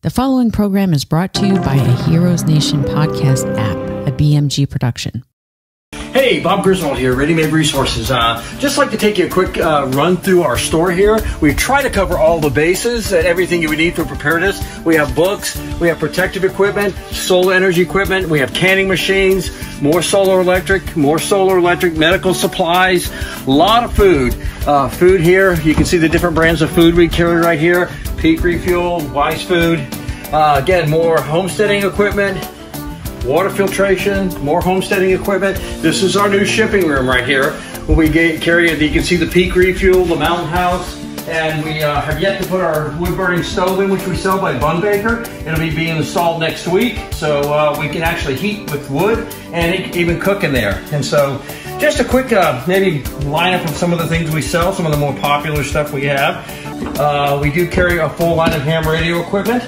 The following program is brought to you by a Heroes Nation podcast app, a BMG production. Hey, Bob Griswold here, Ready Made Resources. Just like to take you a quick run through our store here. We try to cover all the bases, everything you would need for preparedness. We have books, we have protective equipment, solar energy equipment, we have canning machines, more solar electric, medical supplies, a lot of food. Food here, you can see the different brands of food we carry right here. Peak Refuel, Wise Food. Again, more homesteading equipment. Water filtration, more homesteading equipment. This is our new shipping room right here. When we carry it, you can see the Peak Refuel, the Mountain House, and we have yet to put our wood-burning stove in, which we sell by Bun Baker. It'll be being installed next week, so we can actually heat with wood and even cook in there. And so, just a quick maybe lineup of some of the things we sell, some of the more popular stuff we have. We do carry a full line of ham radio equipment,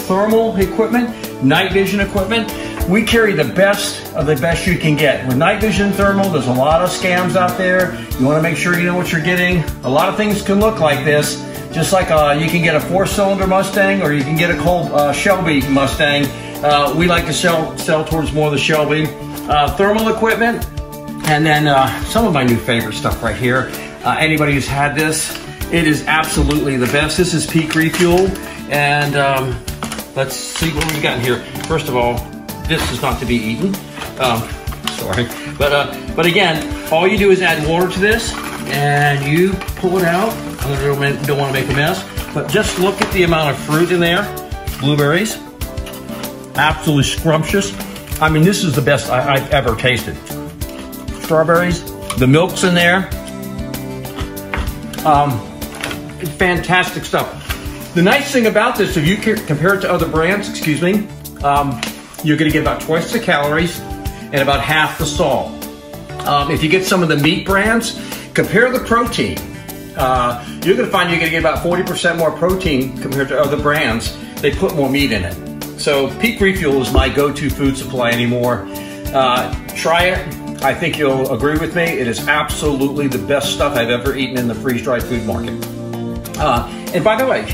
thermal equipment, night vision equipment. We carry the best of the best you can get. With night vision thermal, there's a lot of scams out there. You want to make sure you know what you're getting. A lot of things can look like this. Just like you can get a 4-cylinder Mustang or you can get a Shelby Mustang. We like to sell towards more of the Shelby. Thermal equipment. And then some of my new favorite stuff right here. Anybody who's had this, it is absolutely the best. This is Peak Refuel. And let's see what we've got here. First of all, this is not to be eaten. Sorry. But again, all you do is add water to this and you pull it out. I don't want to make a mess, but just look at the amount of fruit in there. Blueberries, absolutely scrumptious. I mean, this is the best I've ever tasted. Strawberries, the milk's in there. Fantastic stuff. The nice thing about this, if you compare it to other brands, you're going to get about twice the calories and about half the salt. If you get some of the meat brands, compare the protein. You're going to find you're going to get about 40% more protein compared to other brands. They put more meat in it. So Peak Refuel is my go-to food supply anymore. Try it. I think you'll agree with me. It is absolutely the best stuff I've ever eaten in the freeze-dried food market. And by the way,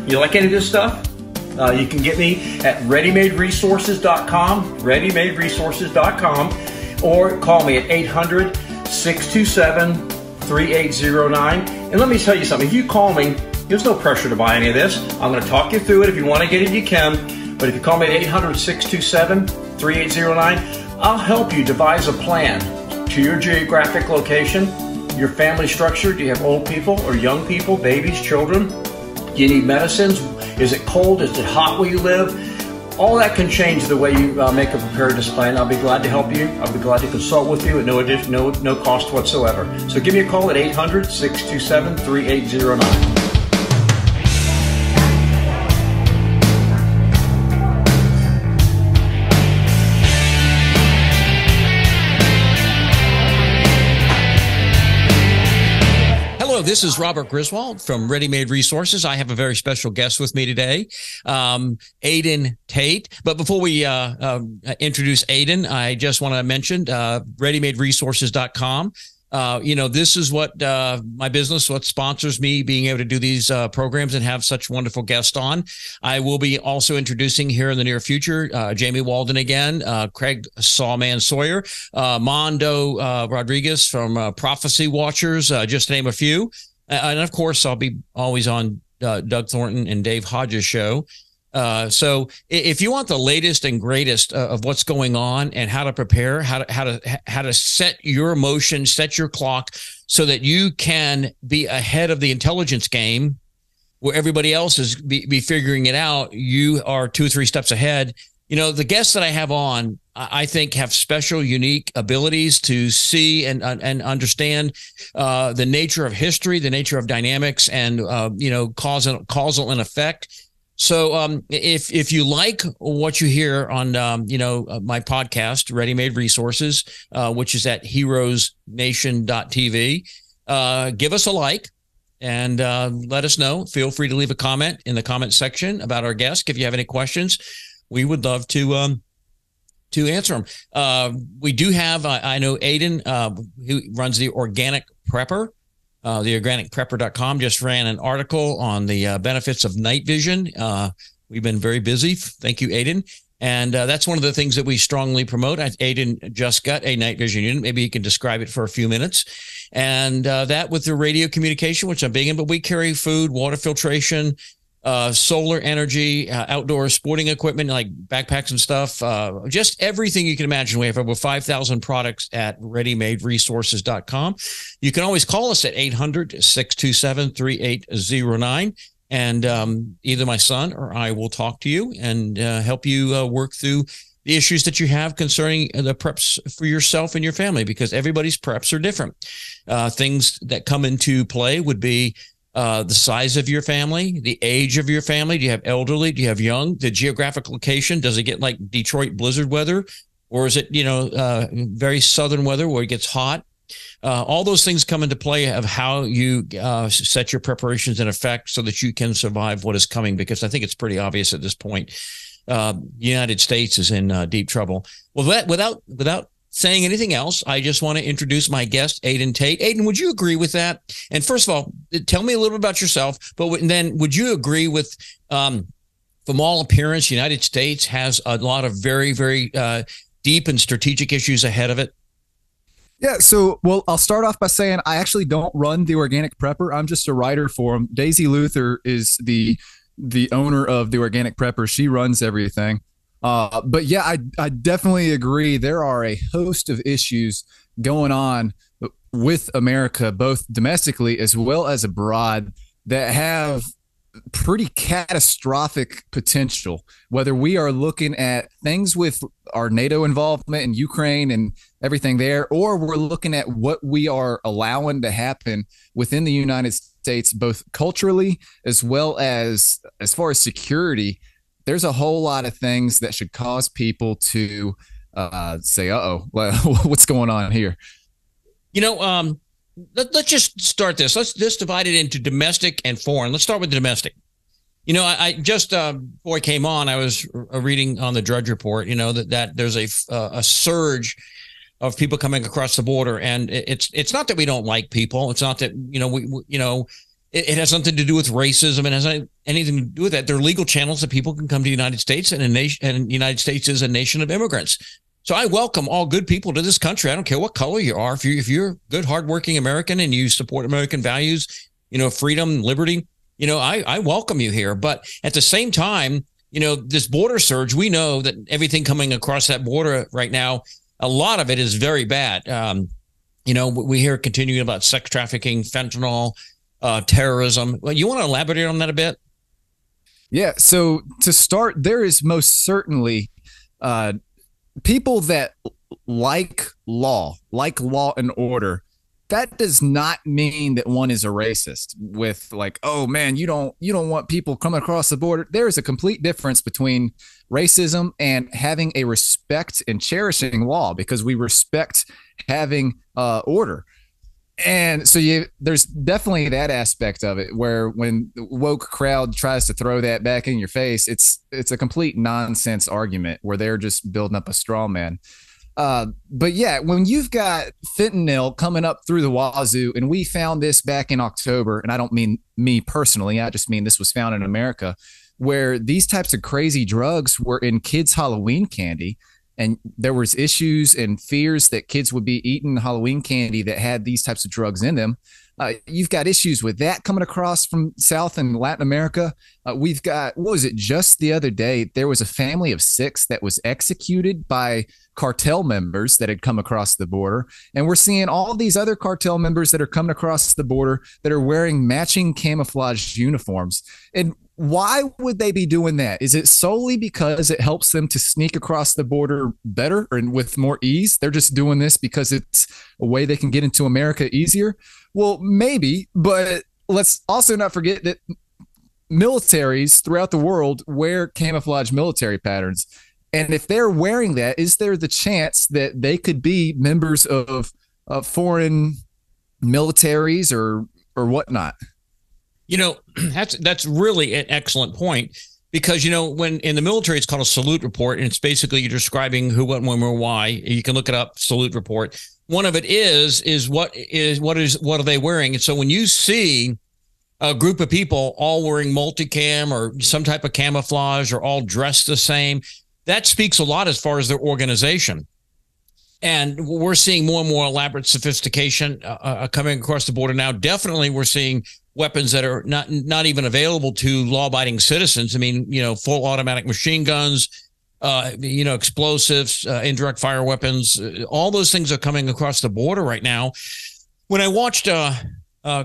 you like any of this stuff? You can get me at readymaderesources.com, or call me at 800-627-3809. And let me tell you something, if you call me, there's no pressure to buy any of this. I'm going to talk you through it. If you want to get it, you can. But if you call me at 800-627-3809, I'll help you devise a plan to your geographic location, your family structure. Do you have old people or young people, babies, children? Do you need medicines? Is it cold? Is it hot where you live? All that can change the way you make a preparedness plan. I'll be glad to help you. I'll be glad to consult with you at no cost whatsoever. So give me a call at 800-627-3809. This is Robert Griswold from Ready Made Resources. I have a very special guest with me today, Aden Tate. But before we introduce Aden, I just want to mention ReadyMadeResources.com. This is what my business, what sponsors me being able to do these programs and have such wonderful guests on. I will be also introducing here in the near future, Jamie Walden again, Craig Sawman Sawyer, Mondo Rodriguez from Prophecy Watchers, just to name a few. And of course, I'll be always on Doug Thornton and Dave Hodges' show. So if you want the latest and greatest of what's going on and how to prepare, how to set your emotion, set your clock so that you can be ahead of the intelligence game where everybody else is be figuring it out, you are 2 or 3 steps ahead. You know, the guests that I have on, I think have special, unique abilities to see and understand the nature of history, the nature of dynamics, and causal and effect. So if you like what you hear on my podcast, Ready Made Resources, which is at heroesnation.tv, give us a like and let us know. Feel free to leave a comment in the comment section about our guest. If you have any questions, we would love to answer them. We do have, I know Aden, who runs the Organic Prepper. The organicprepper.com just ran an article on the benefits of night vision. We've been very busy. Thank you, Aden. And that's one of the things that we strongly promote. Aden just got a night vision unit. Maybe you can describe it for a few minutes. And that with the radio communication, which I'm big in, but we carry food, water filtration, solar energy, outdoor sporting equipment like backpacks and stuff, just everything you can imagine. We have over 5,000 products at readymaderesources.com. You can always call us at 800-627-3809. And either my son or I will talk to you and help you work through the issues that you have concerning the preps for yourself and your family, because everybody's preps are different. Things that come into play would be the size of your family, the age of your family. Do you have elderly? Do you have young? The geographic location. Does it get like Detroit blizzard weather? Or is it, very southern weather where it gets hot? All those things come into play of how you set your preparations in effect so that you can survive what is coming, because I think it's pretty obvious at this point. The United States is in deep trouble. Well, without saying anything else, I just want to introduce my guest, Aden Tate. Aden, would you agree with that? And first of all, tell me a little bit about yourself, but then would you agree with, from all appearance, the United States has a lot of very, very deep and strategic issues ahead of it? Yeah, I'll start off by saying I actually don't run the Organic Prepper. I'm just a writer for them. Daisy Luther is the owner of the Organic Prepper. She runs everything. But yeah, I definitely agree. There are a host of issues going on with America, both domestically as well as abroad, that have pretty catastrophic potential, whether we are looking at things with our NATO involvement in Ukraine and everything there, or we're looking at what we are allowing to happen within the United States, both culturally as well as far as security. There's a whole lot of things that should cause people to say, what's going on here? Let's just start this. Let's just divide it into domestic and foreign. Let's start with the domestic. I just before I came on, I was reading on the Drudge Report, that there's a surge of people coming across the border, and it's not that we don't like people. It's not that it has something to do with racism. It has anything to do with that. There are legal channels that people can come to the United States, and the United States is a nation of immigrants. So I welcome all good people to this country. I don't care what color you are. If you're a good, hardworking American and you support American values, freedom, liberty, I welcome you here. But at the same time, this border surge, we know that everything coming across that border right now, a lot of it is very bad. We hear continuing about sex trafficking, fentanyl, terrorism. Well, you want to elaborate on that a bit? Yeah. So to start, there is most certainly people that like law and order. That does not mean that one is a racist with like, oh man, you don't want people coming across the border. There is a complete difference between racism and having a respect and cherishing law, because we respect having order. And so there's definitely that aspect of it, where when the woke crowd tries to throw that back in your face, it's a complete nonsense argument where they're just building up a straw man. But yeah, when you've got fentanyl coming up through the wazoo, and we found this back in October, and I don't mean me personally, I just mean this was found in America, where these types of crazy drugs were in kids' Halloween candy. And there was issues and fears that kids would be eating Halloween candy that had these types of drugs in them. You've got issues with that coming across from South and Latin America. We've got, what was it, just the other day, there was a family of 6 that was executed by cartel members that had come across the border. And we're seeing all these other cartel members that are coming across the border that are wearing matching camouflage uniforms. And why would they be doing that? Is it solely because it helps them to sneak across the border better or with more ease? They're just doing this because it's a way they can get into America easier? Well, maybe, but let's also not forget that militaries throughout the world wear camouflage military patterns. And if they're wearing that, is there the chance that they could be members of foreign militaries or whatnot? That's really an excellent point, because, when in the military, it's called a salute report, and it's basically you're describing who, what, when, where, why. You can look it up, salute report. One of it is what are they wearing? And so when you see a group of people all wearing multicam or some type of camouflage or all dressed the same. That speaks a lot as far as their organization. And we're seeing more and more elaborate sophistication coming across the border now. Definitely, we're seeing weapons that are not even available to law-abiding citizens. I mean, full automatic machine guns, explosives, indirect fire weapons. All those things are coming across the border right now. When I watched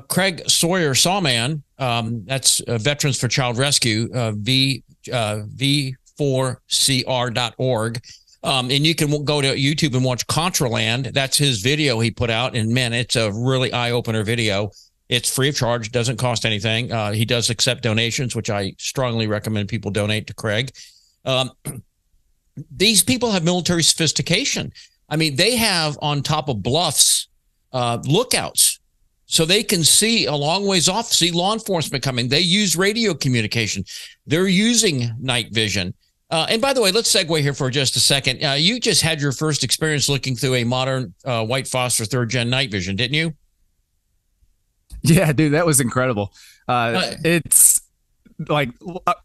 Craig Sawyer Sawman, that's Veterans for Child Rescue, v4cr.org. And you can go to YouTube and watch Contraland. That's his video he put out. And man, it's a really eye-opener video. It's free of charge, doesn't cost anything. He does accept donations, which I strongly recommend people donate to Craig. These people have military sophistication. I mean, they have on top of bluffs lookouts, so they can see a long ways off, see law enforcement coming. They use radio communication. They're using night vision. And by the way, let's segue here for just a second. You just had your first experience looking through a modern White Foster 3rd Gen night vision, didn't you? Yeah, dude, that was incredible. It's like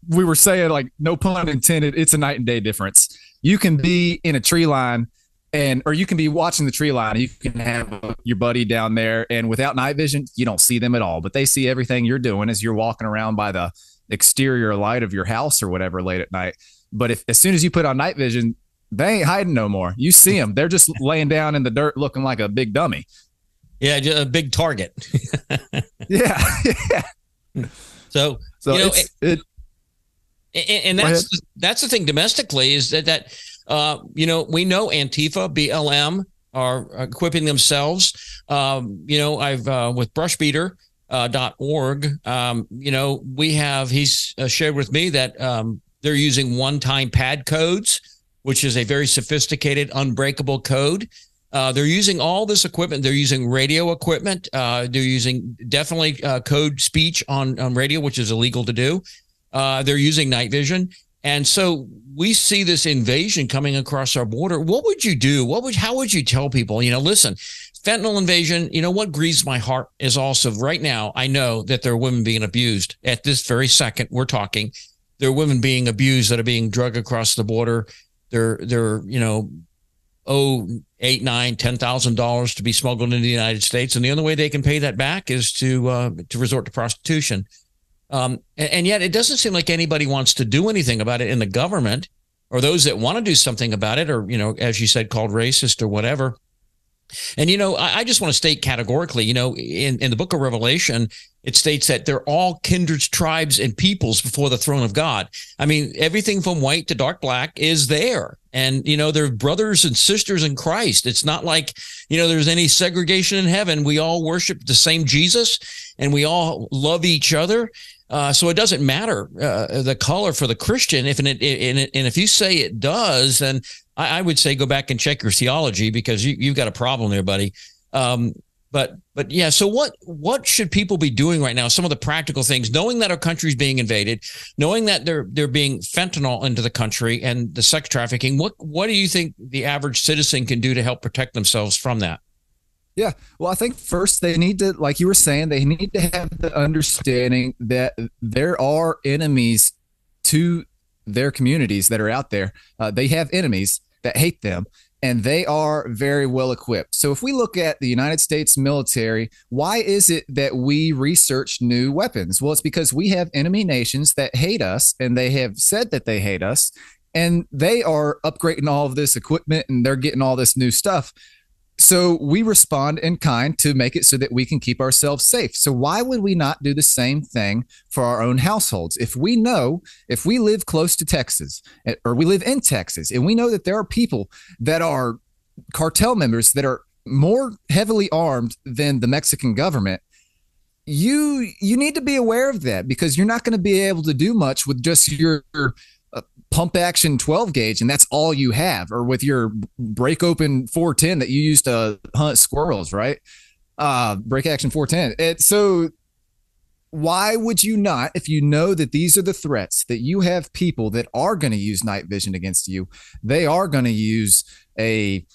we were saying, like, no pun intended, it's a night and day difference. You can be in a tree line or you can be watching the tree line and you can have your buddy down there, and without night vision, you don't see them at all, but they see everything you're doing as you're walking around by the exterior light of your house or whatever late at night. But as soon as you put on night vision, they ain't hiding no more. You see them. They're just laying down in the dirt looking like a big dummy. Yeah, a big target. Yeah. So and that's the thing domestically is that we know Antifa, BLM are equipping themselves. I've with brushbeater.org, he's shared with me that they're using one-time pad codes, which is a very sophisticated, unbreakable code. They're using all this equipment. They're using radio equipment. They're using definitely code speech on radio, which is illegal to do. They're using night vision. And so we see this invasion coming across our border. What would you do? How would you tell people, listen, fentanyl invasion, what grieves my heart is also right now, I know that there are women being abused at this very second we're talking. There are women being abused that are being drugged across the border. They're $8,000, $9,000, $10,000 to be smuggled into the United States. And the only way they can pay that back is to resort to prostitution. And yet it doesn't seem like anybody wants to do anything about it in the government, or those that want to do something about it, or, as you said, called racist or whatever. And, I just want to state categorically, in the book of Revelation, it states that they're all kindreds, tribes, and peoples before the throne of God. I mean, everything from white to dark black is there. And, they're brothers and sisters in Christ. It's not like, there's any segregation in heaven. We all worship the same Jesus and we all love each other. So it doesn't matter the color for the Christian. If you say it does, then I would say go back and check your theology, because you've got a problem there, buddy. But yeah, so what should people be doing right now? Some of the practical things, knowing that our country is being invaded, knowing that they're being fentanyl into the country and the sex trafficking. What do you think the average citizen can do to help protect themselves from that? Yeah. Well, I think first they need to, like you were saying, they need to have the understanding that there are enemies to their communities that are out there. They have enemies that hate them, and they are very well equipped. So if we look at the United States military, why is it that we research new weapons? Well, it's because we have enemy nations that hate us, and they have said that they hate us, and they are upgrading all of this equipment and they're getting all this new stuff. So we respond in kind to make it so that we can keep ourselves safe. So why would we not do the same thing for our own households? If we live close to Texas, or we live in Texas, and we know that there are people that are cartel members that are more heavily armed than the Mexican government, you need to be aware of that, because you're not going to be able to do much with just your pump action 12 gauge, and that's all you have, or with your break open 410 that you use to hunt squirrels, right? Break action 410. So why would you not, if you know that these are the threats, that you have people that are going to use night vision against you, they are going to use a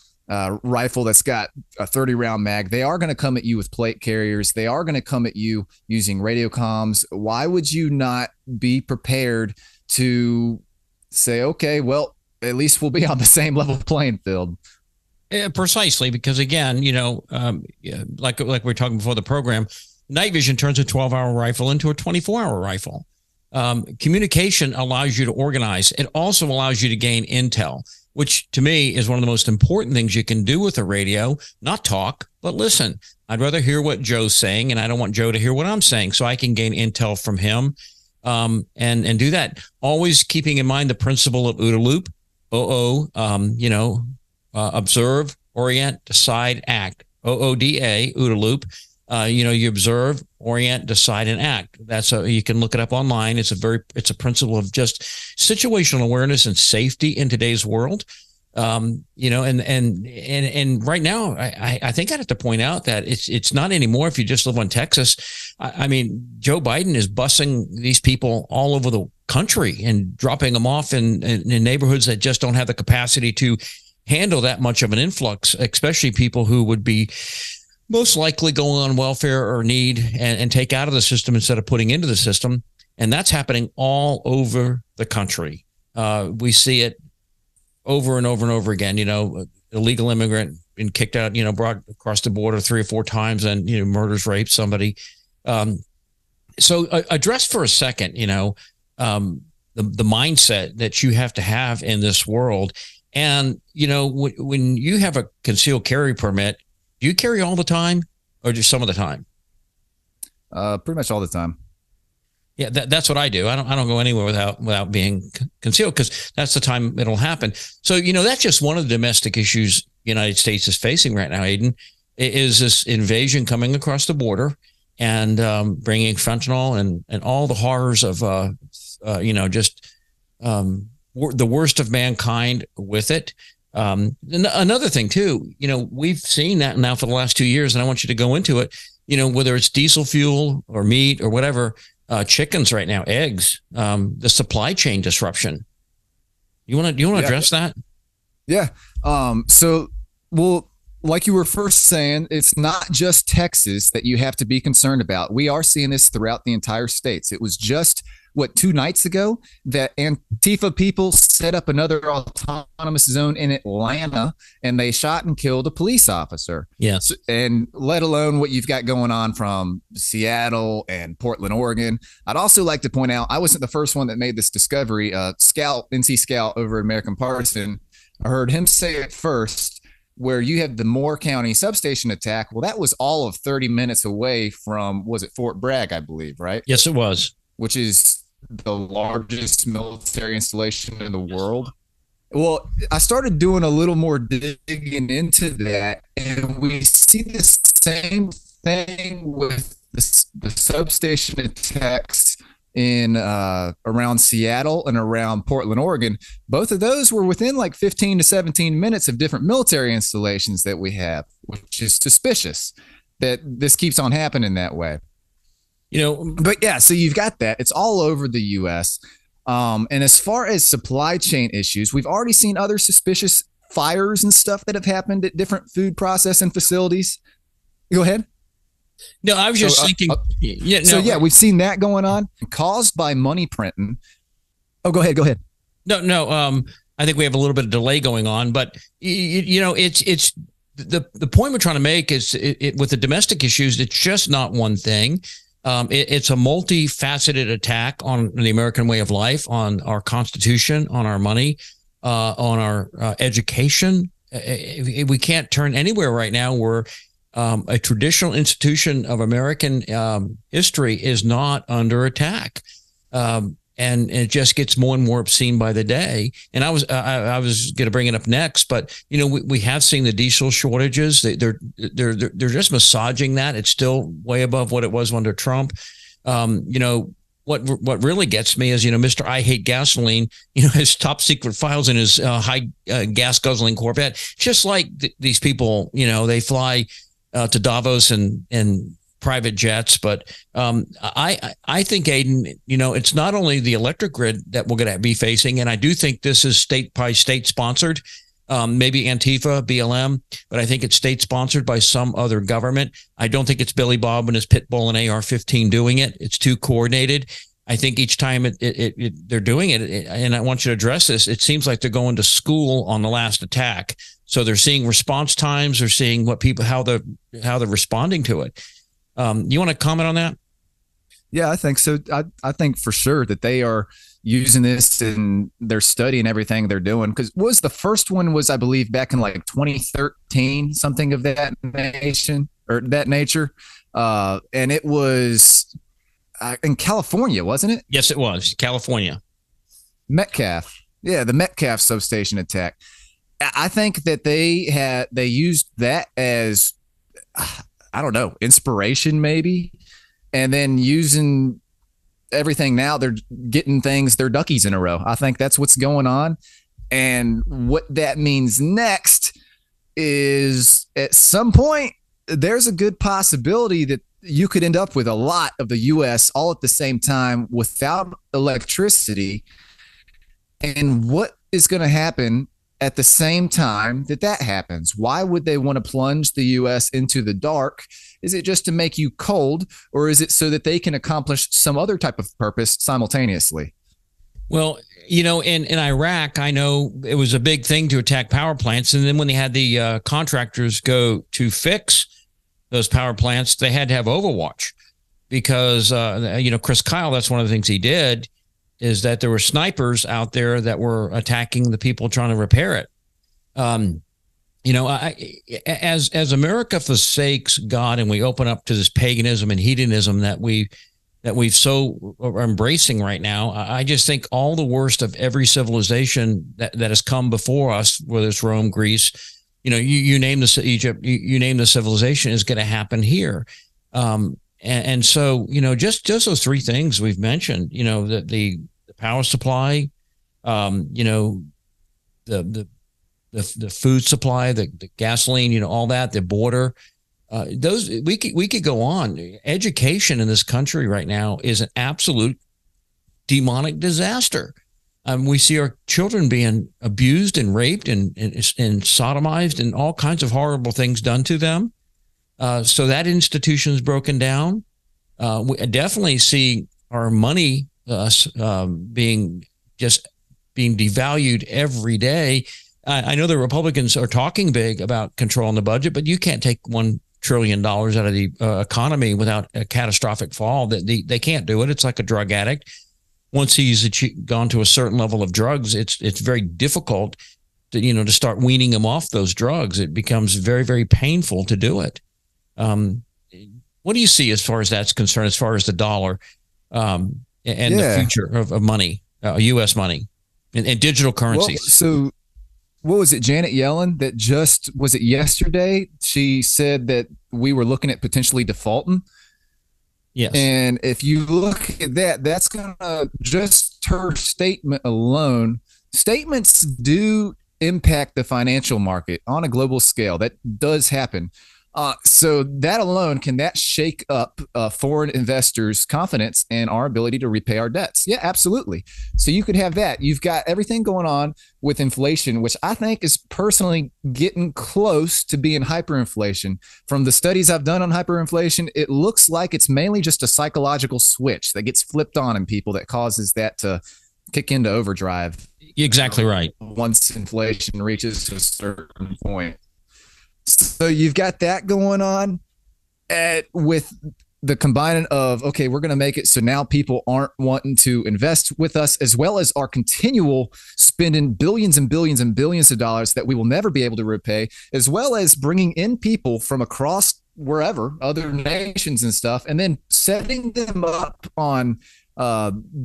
rifle that's got a 30 round mag. They are going to come at you with plate carriers. They are going to come at you using radio comms. Why would you not be prepared to say, okay, well, at least we'll be on the same level playing field? Precisely, because again, like we were talking before the program, night vision turns a 12-hour rifle into a 24-hour rifle. Communication allows you to organize. It also allows you to gain intel, which to me is one of the most important things you can do with a radio. Not talk, but listen. I'd rather hear what Joe's saying, and I don't want Joe to hear what I'm saying, so I can gain intel from him, and do that. Always keeping in mind the principle of OODA loop. Observe, orient, decide, act. OODA, OODA loop. You observe, orient, decide, and act. You can look it up online. It's a principle of just situational awareness and safety in today's world. And right now, I think I have to point out that it's not anymore. If you just live on Texas, I mean, Joe Biden is busing these people all over the country and dropping them off in neighborhoods that just don't have the capacity to handle that much of an influx, especially people who would be most likely going on welfare or need and take out of the system instead of putting into the system. And that's happening all over the country. We see it over and over and over again. Illegal immigrant been kicked out, brought across the border 3 or 4 times and, murders, rapes somebody. So address for a second, the mindset that you have to have in this world. And, when you have a concealed carry permit, do you carry all the time or just some of the time? Pretty much all the time. Yeah, that's what I do. I don't go anywhere without being concealed, because that's the time it'll happen. So, that's just one of the domestic issues the United States is facing right now, Aden, is this invasion coming across the border and bringing fentanyl and all the horrors of, the worst of mankind with it. Another thing too, we've seen that now for the last 2 years, and I want you to go into it, whether it's diesel fuel or meat or whatever, chickens right now, eggs, the supply chain disruption. You want to address that? Yeah. Like you were first saying, it's not just Texas that you have to be concerned about. We are seeing this throughout the entire states. It was just 2 nights ago that Antifa people set up another autonomous zone in Atlanta, and they shot and killed a police officer. Yes. And let alone what you've got going on from Seattle and Portland, Oregon. I'd also like to point out, I wasn't the first one that made this discovery. NC Scout over at American Partisan, I heard him say it first, where you had the Moore County substation attack. Well, that was all of 30 minutes away from, was it Fort Bragg, I believe, right? Yes, it was. Which is the largest military installation in the world. Well, I started doing a little more digging into that, and we see the same thing with the substation attacks in around Seattle and around Portland, Oregon. Both of those were within like 15 to 17 minutes of different military installations that we have, which is suspicious that this keeps on happening that way. But yeah, so you've got that. It's all over the U.S. And as far as supply chain issues, we've already seen other suspicious fires and stuff that have happened at different food processing facilities. Go ahead. No, I was just thinking. We've seen that going on, caused by money printing. Oh, go ahead. No. I think we have a little bit of delay going on, but it's the point we're trying to make is with the domestic issues. It's just not one thing. It's a multifaceted attack on the American way of life, on our Constitution, on our money, on our education. We can't turn anywhere right now where a traditional institution of American history is not under attack. And it just gets more and more obscene by the day. And I was going to bring it up next, but we have seen the diesel shortages. They're just massaging that. It's still way above what it was under Trump. What really gets me is Mr. I Hate Gasoline. His top secret files in his high gas guzzling Corvette. Just like these people, they fly to Davos and private jets. But I think, Aden, it's not only the electric grid that we're going to be facing, and I do think this is state by state sponsored. maybe Antifa, BLM, but I think it's state sponsored by some other government. I don't think it's Billy Bob and his pit bull and AR-15 doing it. It's too coordinated. I think each time they're doing it, and I want you to address this, it seems like they're going to school on the last attack. So they're seeing response times, they're seeing how they're responding to it. You want to comment on that? Yeah, I think so. I think for sure that they are using this in their study and everything they're doing. Because the first one was, I believe, back in like 2013, something of that nature. And it was in California, wasn't it? Yes, it was California. Metcalf. Yeah, the Metcalf substation attack. I think that they used that as, I don't know, inspiration maybe. And then using everything now, they're getting their duckies in a row. I think that's what's going on. And what that means next is at some point, there's a good possibility that you could end up with a lot of the U.S. all at the same time without electricity. And what is going to happen at the same time that happens? Why would they want to plunge the U.S. into the dark? Is it just to make you cold, or is it so that they can accomplish some other type of purpose simultaneously? Well, in Iraq, I know it was a big thing to attack power plants. And then when they had the contractors go to fix those power plants, they had to have Overwatch because, Chris Kyle, that's one of the things he did, is that there were snipers out there that were attacking the people trying to repair it. As America forsakes God and we open up to this paganism and hedonism that we've so are embracing right now, I just think all the worst of every civilization that has come before us, whether it's Rome, Greece, you name this, Egypt, you name the civilization, is going to happen here. And so, just those three things we've mentioned, the power supply, the food supply, the gasoline, all that, the border, we could go on. Education in this country right now is an absolute demonic disaster. We see our children being abused and raped and sodomized and all kinds of horrible things done to them. So that institution is broken down. We definitely see our money being devalued every day. I know the Republicans are talking big about controlling the budget, but you can't take $1 trillion out of the economy without a catastrophic fall. They can't do it. It's like a drug addict. Once he's gone to a certain level of drugs, it's very difficult to start weaning him off those drugs. It becomes very, very painful to do it. What do you see as far as that's concerned, as far as the dollar and the future of money, U.S. money and digital currencies? So what was it, Janet Yellen, that was it yesterday? She said that we were looking at potentially defaulting. Yes. And if you look at that, that's going to, just her statement alone, statements do impact the financial market on a global scale. That does happen. So that alone, can that shake up foreign investors' confidence in our ability to repay our debts? Yeah, absolutely. So you could have that. You've got everything going on with inflation, which I think is personally getting close to being hyperinflation. From the studies I've done on hyperinflation, it looks like it's mainly just a psychological switch that gets flipped on in people that causes that to kick into overdrive. Exactly right. Once inflation reaches a certain point. So you've got that going on with the combining of, okay, we're going to make it so now people aren't wanting to invest with us, as well as our continual spending billions and billions and billions of dollars that we will never be able to repay, as well as bringing in people from across wherever, other nations and stuff, and then setting them up on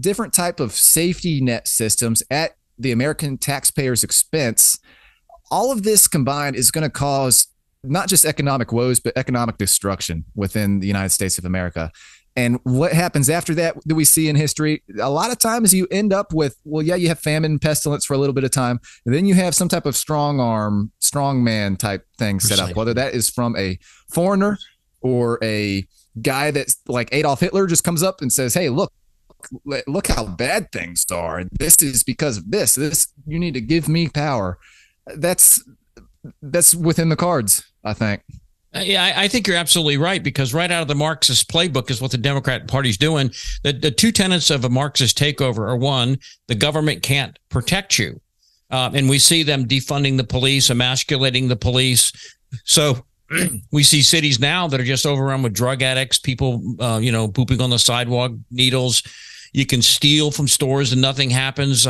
different type of safety net systems at the American taxpayers' expense. All of this combined is going to cause not just economic woes, but economic destruction within the United States of America. And what happens after that we see in history? A lot of times you end up with, you have famine and pestilence for a little bit of time. And then you have some type of strong arm, strong man type thing set up, whether that is from a foreigner or a guy that's like Adolf Hitler just comes up and says, hey, look how bad things are. This is because of this. You need to give me power. that's within the cards, I think. Yeah, I think you're absolutely right, because right out of the Marxist playbook is what the Democrat Party's doing. The two tenets of a Marxist takeover are: one, the government can't protect you. And we see them defunding the police, emasculating the police. So we see cities now that are just overrun with drug addicts, people, pooping on the sidewalk, needles. You can steal from stores and nothing happens.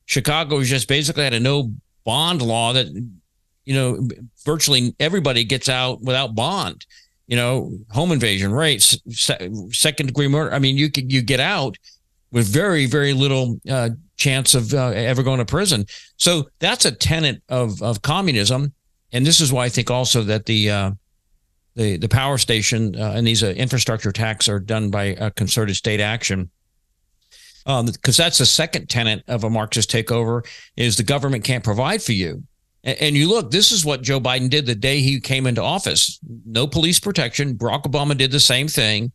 Chicago has just basically had a no bond law that, virtually everybody gets out without bond. Home invasion, rapes, second degree murder. I mean, you get out with very, very little chance of ever going to prison. So that's a tenet of communism. And this is why I think also that the power station and these infrastructure attacks are done by a concerted state action. Because that's the second tenet of a Marxist takeover, is the government can't provide for you. And you look, this is what Joe Biden did the day he came into office. No police protection. Barack Obama did the same thing.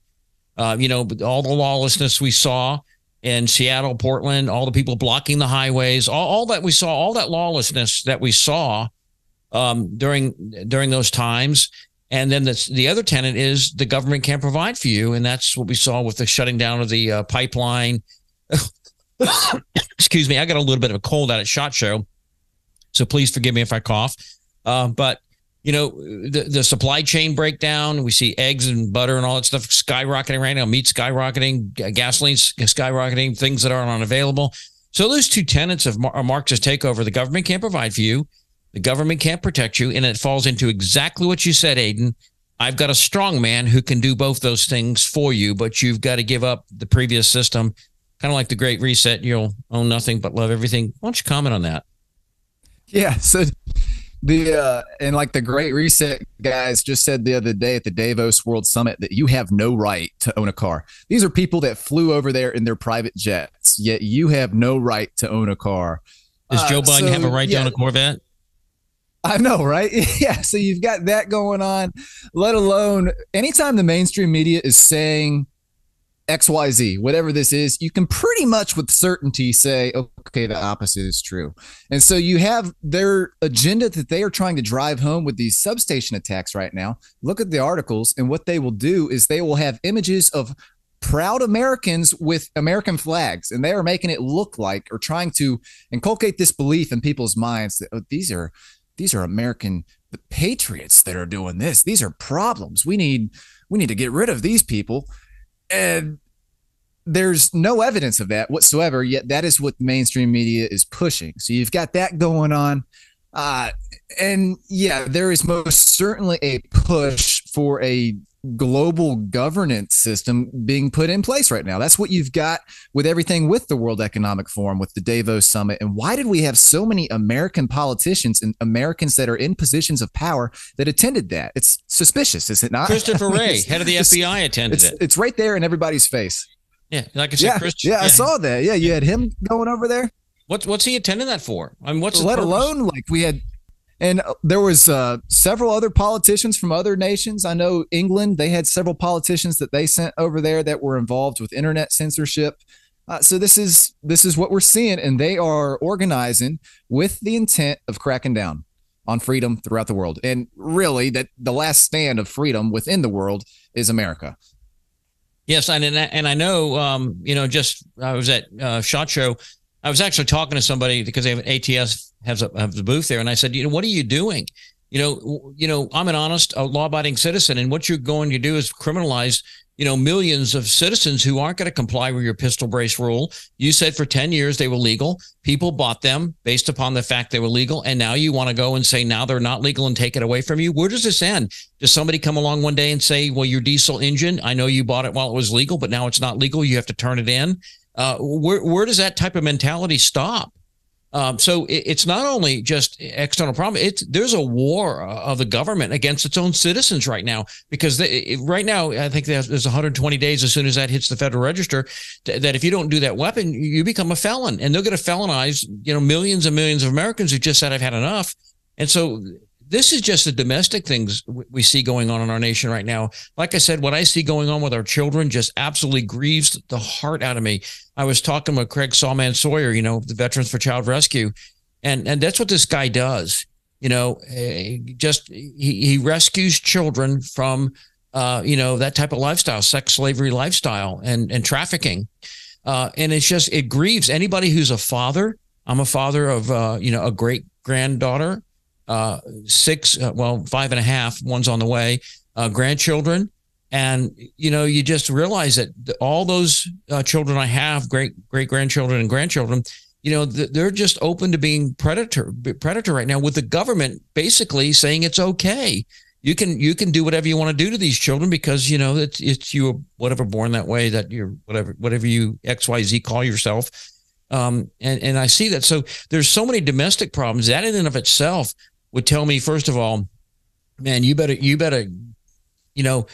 All the lawlessness we saw in Seattle, Portland, all the people blocking the highways, all that we saw, all that lawlessness that we saw during those times. And then the other tenet is the government can't provide for you. And that's what we saw with the shutting down of the pipeline. Excuse me. I got a little bit of a cold out at SHOT Show, so please forgive me if I cough. But the supply chain breakdown. We see eggs and butter and all that stuff skyrocketing right now. Meat skyrocketing, gasoline skyrocketing, things that aren't unavailable. So those two tenets of a Marxist takeover: the government can't provide for you, the government can't protect you, and it falls into exactly what you said, Aden. I've got a strong man who can do both those things for you, but you've got to give up the previous system. Kind of like the Great Reset, you'll own nothing but love everything. Why don't you comment on that? Yeah, so and like the Great Reset guys just said the other day at the Davos World Summit that you have no right to own a car. These are people that flew over there in their private jets, yet you have no right to own a car. Does Joe Biden have a right to own a Corvette? I know, right? Yeah, so you've got that going on, let alone anytime the mainstream media is saying XYZ, whatever this is, you can pretty much with certainty say, okay, the opposite is true. And so you have their agenda that they are trying to drive home with these substation attacks right now. Look at the articles, and what they will do is they will have images of proud Americans with American flags, and they are making it look like, or trying to inculcate this belief in people's minds that these are American patriots that are doing this. These are problems. We need to get rid of these people. And there's no evidence of that whatsoever, yet that is what the mainstream media is pushing. So you've got that going on. And yeah, there is most certainly a push for a global governance system being put in place right now. That's what you've got with everything with the World Economic Forum, with the Davos Summit. And why did we have so many American politicians and Americans that are in positions of power that attended that? It's suspicious, is it not? Christopher Wray, head of the FBI, attended it. It's right there in everybody's face. Yeah, like I said, I saw that. Yeah, you had him going over there. What's he attending that for? I mean, what's let alone like we had. And there was several other politicians from other nations. I know England, they had several politicians that they sent over there that were involved with internet censorship. So this is what we're seeing, and they are organizing with the intent of cracking down on freedom throughout the world. And really, that the last stand of freedom within the world is America. Yes, and I know, I was at SHOT Show. I was actually talking to somebody because they have ATS has the booth there, and I said, what are you doing? I'm an honest, law-abiding citizen, and what you're going to do is criminalize, millions of citizens who aren't going to comply with your pistol brace rule. You said for 10 years they were legal. People bought them based upon the fact they were legal, and now you want to go and say now they're not legal and take it away from you? Where does this end? Does somebody come along one day and say, well, your diesel engine, I know you bought it while it was legal, but now it's not legal. You have to turn it in. Where does that type of mentality stop? So it's not only just external problem. There's a war of the government against its own citizens right now, because right now, I think there's 120 days as soon as that hits the Federal Register that if you don't do that weapon, you become a felon, and they're going to felonize, millions and millions of Americans who just said, I've had enough. And so this is just the domestic things we see going on in our nation right now. Like I said, what I see going on with our children just absolutely grieves the heart out of me. I was talking with Craig Sawman Sawyer, the Veterans for Child Rescue, And that's what this guy does. He rescues children from, that type of lifestyle, sex slavery lifestyle and trafficking. And it grieves anybody who's a father. I'm a father of, a great granddaughter, 5.5, one's on the way, grandchildren. And, you just realize that all those children I have, great grandchildren and grandchildren, they're just open to being predator right now, with the government basically saying it's okay. You can do whatever you want to do to these children because, it's you, whatever, born that way, that you're whatever you XYZ call yourself. And I see that. So there's so many domestic problems that in and of itself would tell me, first of all, man, you better,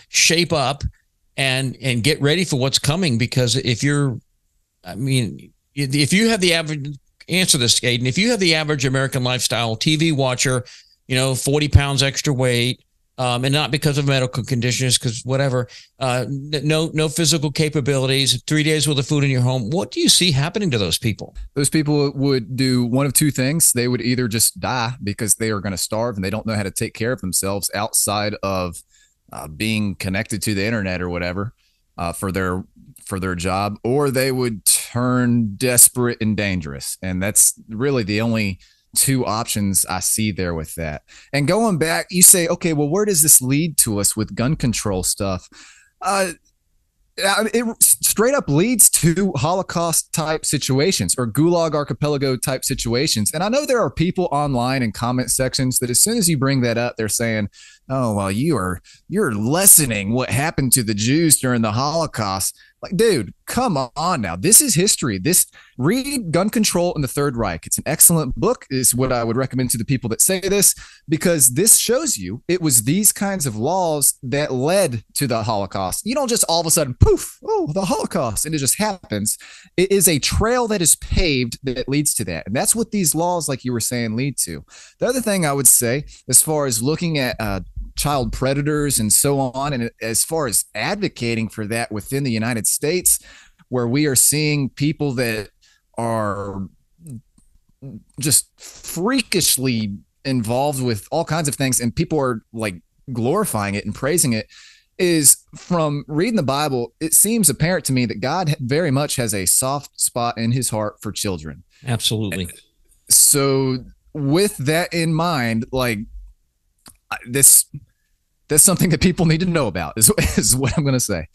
shape up and get ready for what's coming. Because if you have the average, answer this, Aden, if you have the average American lifestyle TV watcher, 40 pounds extra weight, and not because of medical conditions, because whatever, no physical capabilities, 3 days worth of food in your home, what do you see happening to those people? Those people would do one of two things. They would either just die because they are going to starve and they don't know how to take care of themselves outside of being connected to the internet or whatever for their job, or they would turn desperate and dangerous. And that's really the only two options I see there with that. And going back, you say, okay, well, where does this lead to us with gun control stuff? It straight up leads to Holocaust type situations or Gulag Archipelago type situations. And I know there are people online in comment sections that as soon as you bring that up, they're saying, oh, well, you're lessening what happened to the Jews during the Holocaust. Like, dude, come on now. This is history. Read Gun Control in the Third Reich. It's an excellent book, is what I would recommend to the people that say this, because this shows you it was these kinds of laws that led to the Holocaust. You don't just all of a sudden, poof, oh, the Holocaust, and it just happens. It is a trail that is paved that leads to that. And that's what these laws, like you were saying, lead to. The other thing I would say, as far as looking at child predators and so on, and as far as advocating for that within the United States, where we are seeing people that are just freakishly involved with all kinds of things and people are like glorifying it and praising it, is from reading the Bible, it seems apparent to me that God very much has a soft spot in his heart for children. Absolutely. So with that in mind, like, that's something that people need to know about is what I'm going to say.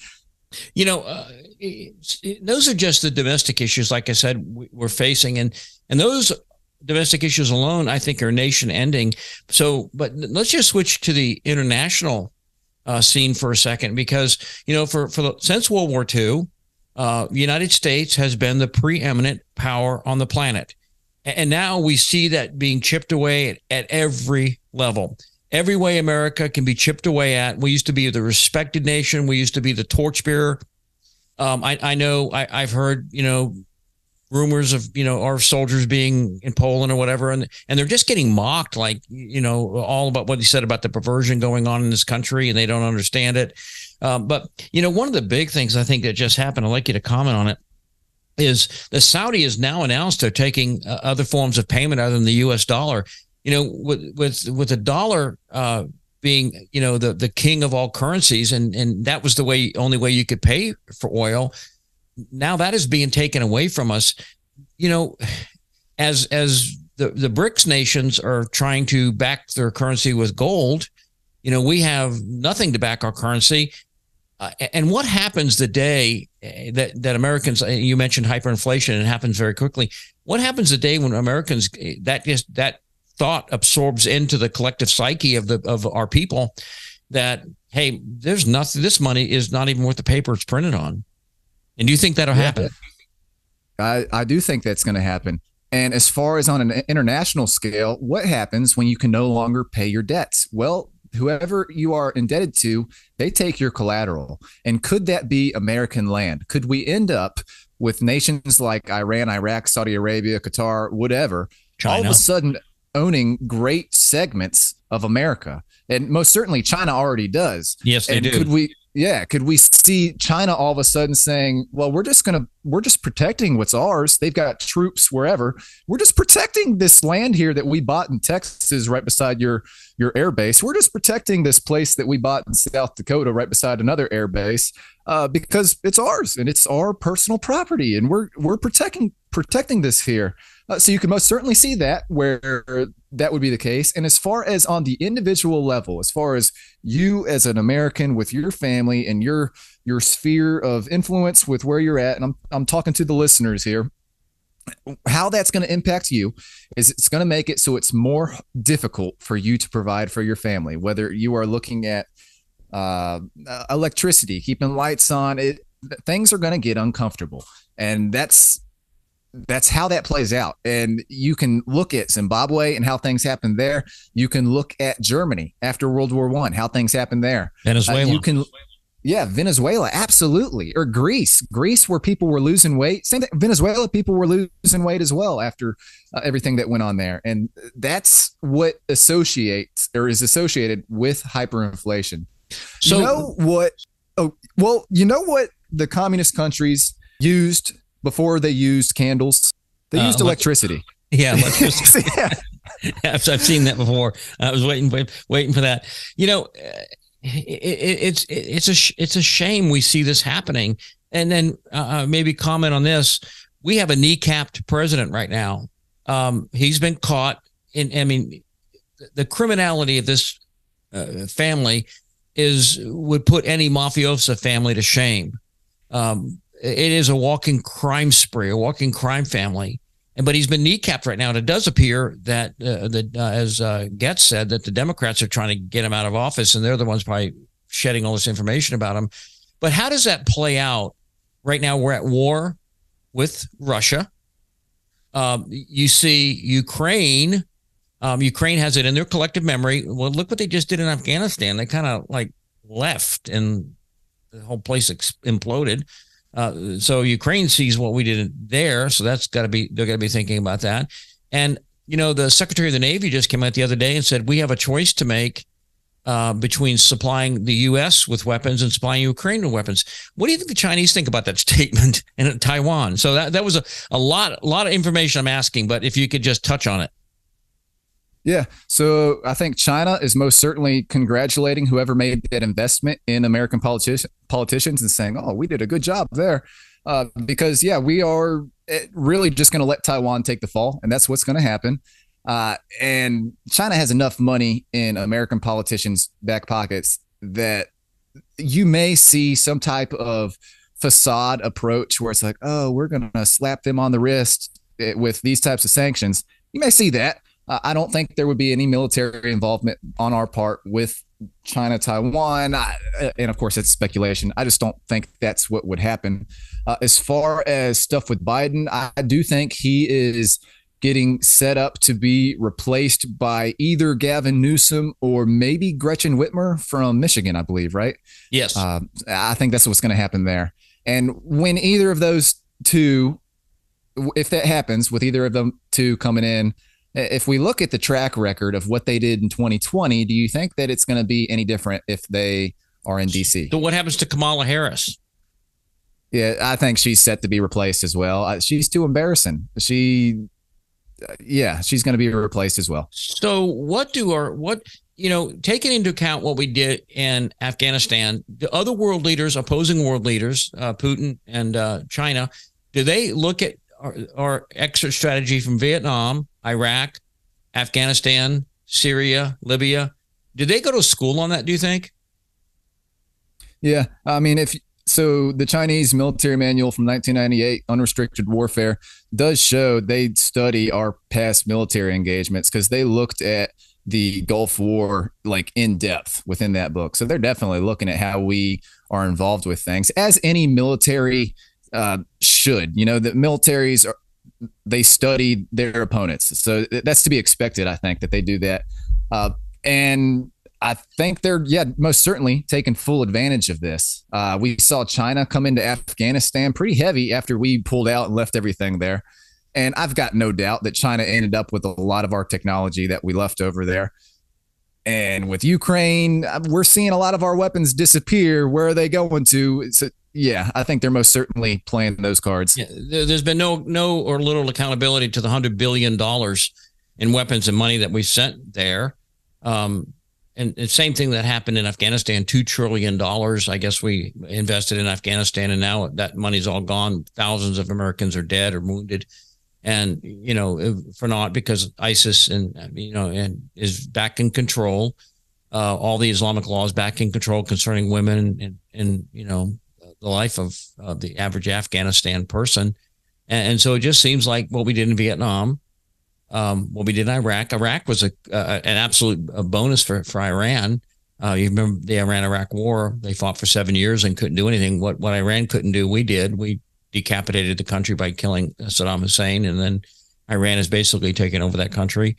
Those are just the domestic issues, like I said, we're facing. And those domestic issues alone, I think, are nation ending. So, but let's just switch to the international scene for a second, because, since World War II, the United States has been the preeminent power on the planet. And now we see that being chipped away at every level. Every way America can be chipped away at. We used to be the respected nation. We used to be the torchbearer. I know I've heard, rumors of, our soldiers being in Poland or whatever. And they're just getting mocked, like, all about what he said about the perversion going on in this country, and they don't understand it. But one of the big things I think that just happened, I'd like you to comment on it, is the Saudi has now announced they're taking other forms of payment other than the U.S. dollar. With the dollar being, the king of all currencies, and that was the only way you could pay for oil. Now that is being taken away from us. As the BRICS nations are trying to back their currency with gold, we have nothing to back our currency. And what happens the day that Americans, you mentioned hyperinflation, and it happens very quickly. What happens the day when Americans, that thought absorbs into the collective psyche of our people, that, hey, there's nothing, this money is not even worth the paper it's printed on. And do you think that'll happen? I do think that's going to happen. And as far as on an international scale, what happens when you can no longer pay your debts? Well, whoever you are indebted to, they take your collateral. And could that be American land? Could we end up with nations like Iran, Iraq, Saudi Arabia, Qatar, whatever, China, all of a sudden owning great segments of America? And most certainly China already does. Yes, they do. could we see China all of a sudden saying, well, we're just protecting what's ours. They've got troops wherever. We're just protecting this land here that we bought in Texas right beside your air base. We're just protecting this place that we bought in South Dakota right beside another air base because it's ours and it's our personal property. And we're protecting this here. So you can most certainly see that where that would be the case. And as far as on the individual level, as far as you as an American with your family and your sphere of influence with where you're at, and I'm talking to the listeners here, how that's going to impact you is it's going to make it so it's more difficult for you to provide for your family, whether you are looking at electricity, keeping lights on. Things are going to get uncomfortable. And that's how that plays out. And you can look at Zimbabwe and how things happened there. You can look at Germany after World War I, how things happened there. Venezuela. Venezuela, absolutely. Or Greece, where people were losing weight. Same thing. Venezuela, people were losing weight as well after everything that went on there. And that's what is associated with hyperinflation. So, you know what the communist countries used before they used candles? They used electricity. Yeah, electricity. Yeah. I've seen that before. I was waiting for that. It's a shame we see this happening. And then maybe comment on this. We have a kneecapped president right now. He's been caught the criminality of this family would put any mafiosa family to shame. It is a walking crime spree, a walking crime family. But he's been kneecapped right now. And it does appear that, as Getz said, that the Democrats are trying to get him out of office, and they're the ones probably shedding all this information about him. But how does that play out? Right now, we're at war with Russia. You see Ukraine. Ukraine has it in their collective memory. Well, look what they just did in Afghanistan. They kind of left, and the whole place imploded. So Ukraine sees what we did there. So they're got to be thinking about that. And, the Secretary of the Navy just came out the other day and said, we have a choice to make between supplying the U.S. with weapons and supplying Ukraine with weapons. What do you think the Chinese think about that statement in Taiwan? So that was a lot of information I'm asking, but if you could just touch on it. Yeah. So I think China is most certainly congratulating whoever made that investment in American politicians and saying, oh, we did a good job there. Because, we are really just going to let Taiwan take the fall. And that's what's going to happen. And China has enough money in American politicians' back pockets that you may see some type of facade approach where it's like, oh, we're going to slap them on the wrist with these types of sanctions. You may see that. I don't think there would be any military involvement on our part with China, Taiwan. And of course, it's speculation. I just don't think that's what would happen. As far as stuff with Biden, I do think he is getting set up to be replaced by either Gavin Newsom or maybe Gretchen Whitmer from Michigan, I believe, right? Yes. I think that's what's going to happen there. And when either of those two, if that happens with either of them two coming in, if we look at the track record of what they did in 2020, do you think that it's going to be any different if they are in D.C.? So what happens to Kamala Harris? Yeah, I think she's set to be replaced as well. She's too embarrassing. She's going to be replaced as well. So taking into account what we did in Afghanistan, the other world leaders, opposing world leaders, Putin and China, do they look at our exit strategy from Vietnam, Iraq, Afghanistan, Syria, Libya? Did they go to school on that, do you think? Yeah. I mean, the Chinese military manual from 1998, Unrestricted Warfare, does show they study our past military engagements because they looked at the Gulf War in depth within that book. So they're definitely looking at how we are involved with things, as any military should. The militaries they study their opponents, so that's to be expected. I think that they do that, and I think they're most certainly taking full advantage of this. We saw China come into Afghanistan pretty heavy after we pulled out and left everything there, and I've got no doubt that China ended up with a lot of our technology that we left over there. And with Ukraine, we're seeing a lot of our weapons disappear. Where are they going to? So, yeah, I think they're most certainly playing those cards. Yeah, there's been no or little accountability to the $100 billion in weapons and money that we sent there. And the same thing that happened in Afghanistan, $2 trillion, I guess we invested in Afghanistan, and now that money's all gone. Thousands of Americans are dead or wounded. And, for naught, because ISIS and is back in control. All the Islamic laws back in control concerning women and the life of the average Afghanistan person. And so it just seems like what we did in Vietnam, what we did in Iraq. Iraq was an absolute bonus for Iran. You remember the Iran-Iraq war? They fought for 7 years and couldn't do anything. What Iran couldn't do, we did. We decapitated the country by killing Saddam Hussein, and then Iran has basically taken over that country.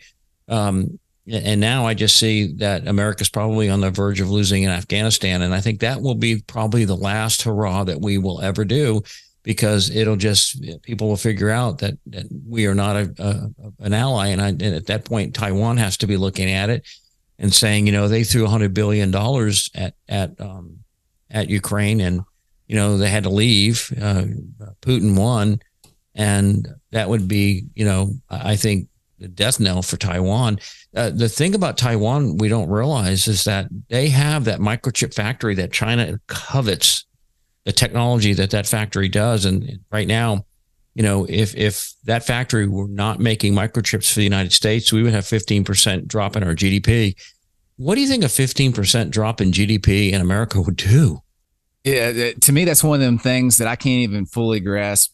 And now I just see that America's probably on the verge of losing in Afghanistan, and I think that will be probably the last hurrah that we will ever do, because people will figure out that we are not an ally, and at that point, Taiwan has to be looking at it and saying, they threw $100 billion at Ukraine, and they had to leave. Putin won, and that would be, I think, the death knell for Taiwan. The thing about Taiwan we don't realize is that they have that microchip factory that China covets, the technology that factory does. And right now, if that factory were not making microchips for the United States, we would have 15% drop in our GDP. What do you think a 15% drop in GDP in America would do? Yeah, to me, that's one of them things that I can't even fully grasp,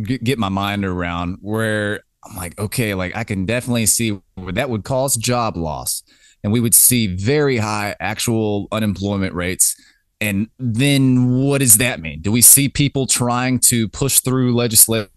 get my mind around, where I'm like, okay, like I can definitely see where that would cause job loss, and we would see very high actual unemployment rates. And then what does that mean? Do we see people trying to push through legislation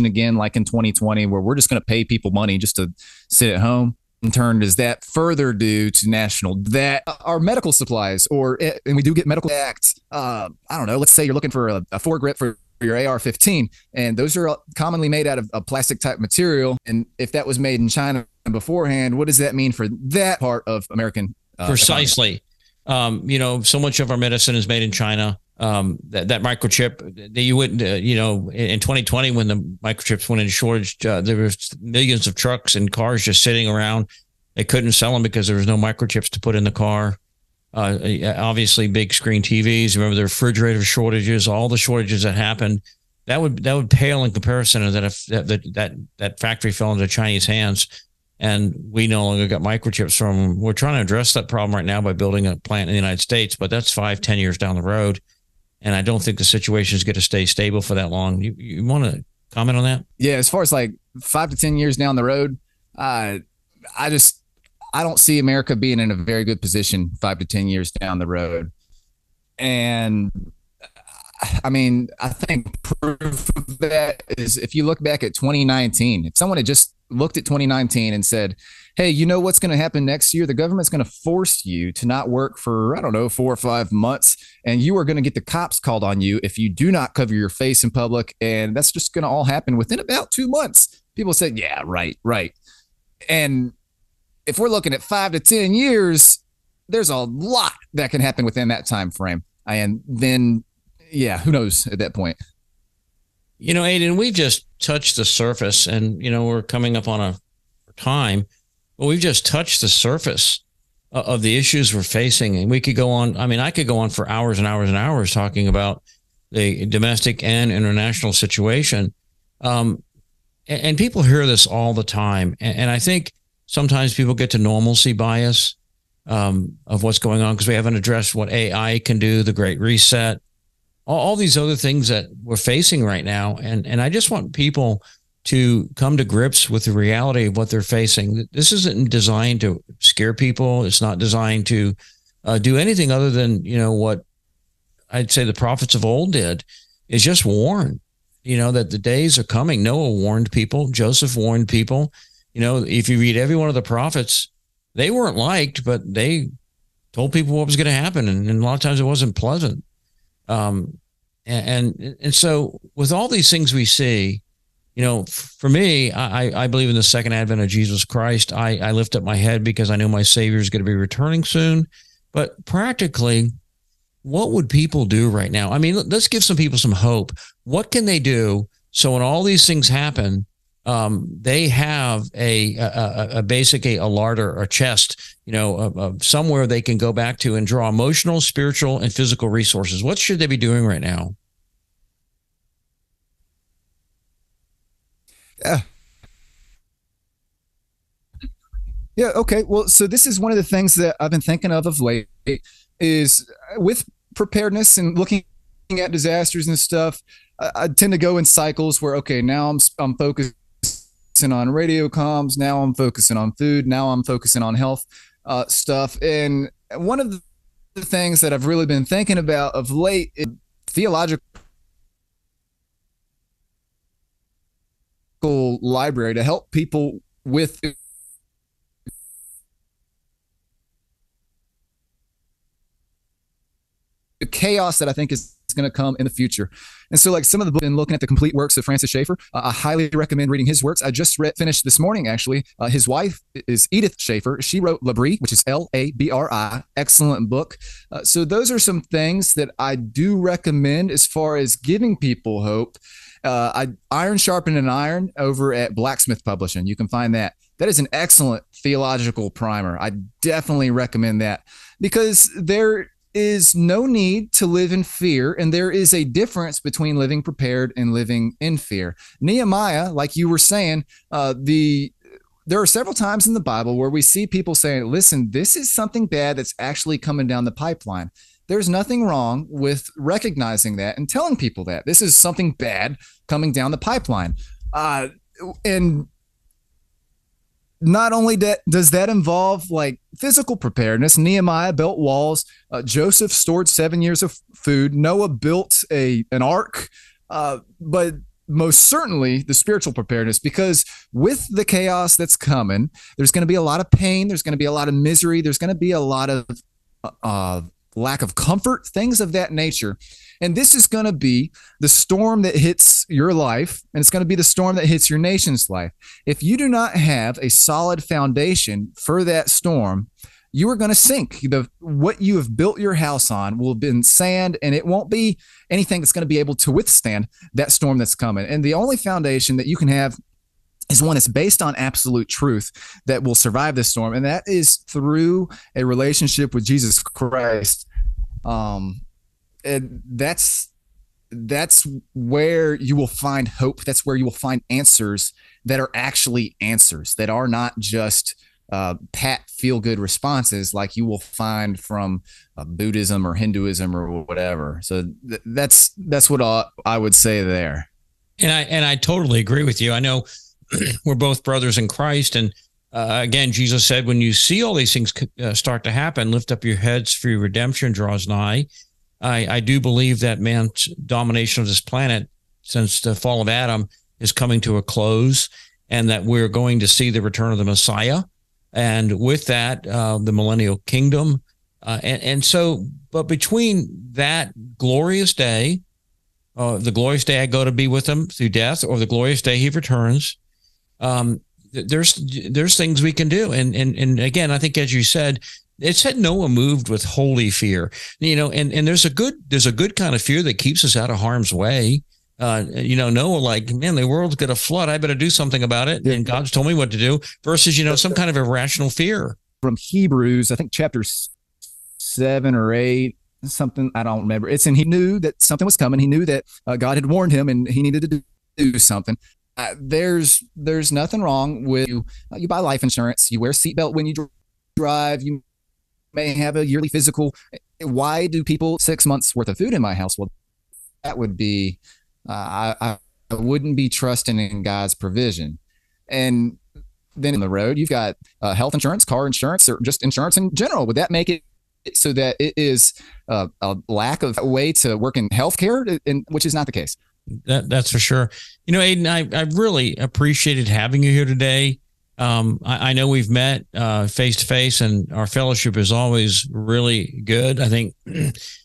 again, like in 2020, where we're just going to pay people money just to sit at home? In turn, does that further due to national that our medical supplies, and we do get medical acts? I don't know. Let's say you're looking for a foregrip for your AR-15, and those are commonly made out of a plastic type material. And if that was made in China beforehand, what does that mean for that part of American? Precisely. So much of our medicine is made in China. That microchip that you wouldn't, in 2020, when the microchips went into shortage, there was millions of trucks and cars just sitting around. They couldn't sell them because there was no microchips to put in the car. Obviously, big screen TVs. Remember the refrigerator shortages, all the shortages that happened. That would pale in comparison to that if that factory fell into Chinese hands, and we no longer got microchips from them. We're trying to address that problem right now by building a plant in the United States, but that's 5-10 years down the road. And I don't think the situation is going to stay stable for that long. You want to comment on that? Yeah, as far as like 5 to 10 years down the road, I don't see America being in a very good position 5 to 10 years down the road. And I mean, I think proof of that is if you look back at 2019, if someone had just looked at 2019 and said, hey, you know what's going to happen next year? The government's going to force you to not work for, 4 or 5 months, and you are going to get the cops called on you if you do not cover your face in public. And that's just going to all happen within about 2 months. People said, yeah, right. And if we're looking at 5 to 10 years, there's a lot that can happen within that time frame. And then, yeah, who knows at that point? Aden, we've just touched the surface, and, we're coming up on a time. But we've just touched the surface of the issues we're facing. And we could go on. I mean, I could go on for hours and hours and hours talking about the domestic and international situation. And people hear this all the time. And I think sometimes people get to normalcy bias of what's going on because we haven't addressed what AI can do, the Great Reset, all these other things that we're facing right now. And I just want people to come to grips with the reality of what they're facing. This isn't designed to scare people. It's not designed to do anything other than, what I'd say the prophets of old did, is just warn, that the days are coming. Noah warned people. Joseph warned people. If you read every one of the prophets, they weren't liked, but they told people what was going to happen. And a lot of times it wasn't pleasant. And so with all these things we see, For me, I believe in the second advent of Jesus Christ. I lift up my head because I know my Savior is going to be returning soon. But practically, what would people do right now? I mean, let's give some people some hope. What can they do so when all these things happen, they have a basically a larder or chest, somewhere they can go back to and draw emotional, spiritual, and physical resources? What should they be doing right now? Yeah. Yeah. Okay. Well, so this is one of the things that I've been thinking of late is with preparedness and looking at disasters and stuff. I tend to go in cycles where, okay, now I'm focusing on radio comms. Now I'm focusing on food. Now I'm focusing on health stuff. And one of the things that I've really been thinking about of late is theological library to help people with the chaos that I think is going to come in the future. And so, like, some of the books, and looking at the complete works of Francis Schaeffer, I highly recommend reading his works. I just finished this morning, actually. His wife is Edith Schaeffer. She wrote Labrie, which is Labri. Excellent book. So those are some things that I do recommend as far as giving people hope. Iron Sharpening Iron over at Blacksmith Publishing. You can find that. That is an excellent theological primer. I definitely recommend that because there is no need to live in fear, and there is a difference between living prepared and living in fear. Nehemiah, like you were saying, there are several times in the Bible where we see people saying, listen, this is something bad that's actually coming down the pipeline. There's nothing wrong with recognizing that and telling people that this is something bad coming down the pipeline. And not only does that involve like physical preparedness. Nehemiah built walls. Joseph stored 7 years of food. Noah built an ark. But most certainly the spiritual preparedness, because with the chaos that's coming, there's going to be a lot of pain. There's going to be a lot of misery. There's going to be a lot of lack of comfort, things of that nature. And this is going to be the storm that hits your life, and it's going to be the storm that hits your nation's life. If you do not have a solid foundation for that storm, you are going to sink. What you have built your house on will have been sand, and it won't be anything that's going to be able to withstand that storm that's coming. And the only foundation that you can have is one that's based on absolute truth that will survive this storm, and that is through a relationship with Jesus Christ. And that's where you will find hope. That's where you will find answers that are actually answers, that are not just pat feel-good responses like you will find from Buddhism or Hinduism or whatever. So that's what I would say there. And I totally agree with you. I know we're both brothers in Christ, and again, Jesus said, when you see all these things start to happen, lift up your heads, for your redemption draws nigh. I do believe that man's domination of this planet since the fall of Adam is coming to a close, and that we're going to see the return of the Messiah. And with that, the millennial kingdom. And so, but between that glorious day, the glorious day I go to be with him through death, or the glorious day he returns, there's things we can do. And again, I think, as you said, it said Noah moved with holy fear, and there's a good kind of fear that keeps us out of harm's way. Noah, like, man, the world's going to flood. I better do something about it. And God's told me what to do, versus, some kind of irrational fear. From Hebrews, I think chapter 7 or 8, something, I don't remember. He knew that something was coming. He knew that God had warned him and he needed to do something. There's nothing wrong with you buy life insurance, you wear a seatbelt when you drive, you may have a yearly physical. Why do people 6 months worth of food in my house? Well, that would be, I wouldn't be trusting in God's provision. And then in the road, you've got health insurance, car insurance, or just insurance in general. Would that make it so that it is a lack of a way to work in healthcare, which is not the case? That's for sure. Aden, I really appreciated having you here today. I know we've met face to face, and our fellowship is always really good. I think,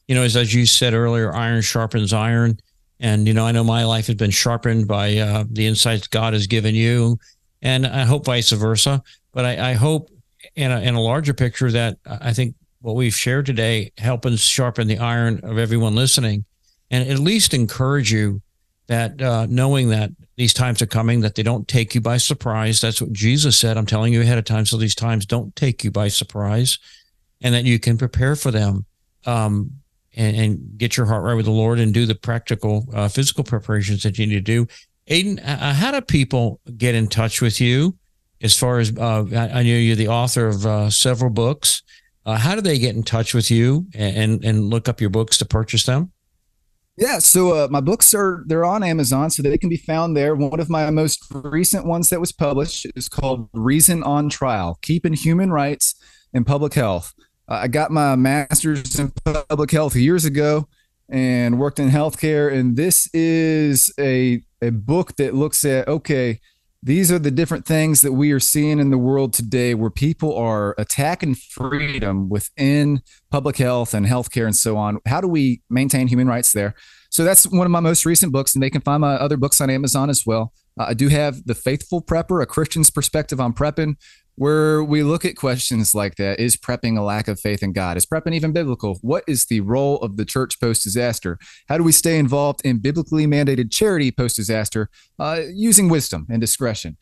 as you said earlier, iron sharpens iron. And, I know my life has been sharpened by the insights God has given you, and I hope vice versa. But I hope in a larger picture that I think what we've shared today helping sharpen the iron of everyone listening, and at least encourage you that knowing that these times are coming, that they don't take you by surprise. That's what Jesus said. I'm telling you ahead of time, so these times don't take you by surprise, and that you can prepare for them. And get your heart right with the Lord and do the practical physical preparations that you need to do. Aden, how do people get in touch with you? As far as I know you're the author of several books. How do they get in touch with you and look up your books to purchase them? Yeah, so my books they're on Amazon, so they can be found there. One of my most recent ones that was published is called Reason on Trial: Keeping Human Rights in Public Health. I got my master's in public health years ago and worked in healthcare. And this is a book that looks at, okay, these are the different things that we are seeing in the world today where people are attacking freedom within public health and healthcare and so on. How do we maintain human rights there? So that's one of my most recent books, and they can find my other books on Amazon as well. I do have The Faithful Prepper, A Christian's Perspective on Prepping, where we look at questions like that. Is prepping a lack of faith in God? Is prepping even biblical? What is the role of the church post-disaster? How do we stay involved in biblically mandated charity post-disaster using wisdom and discretion?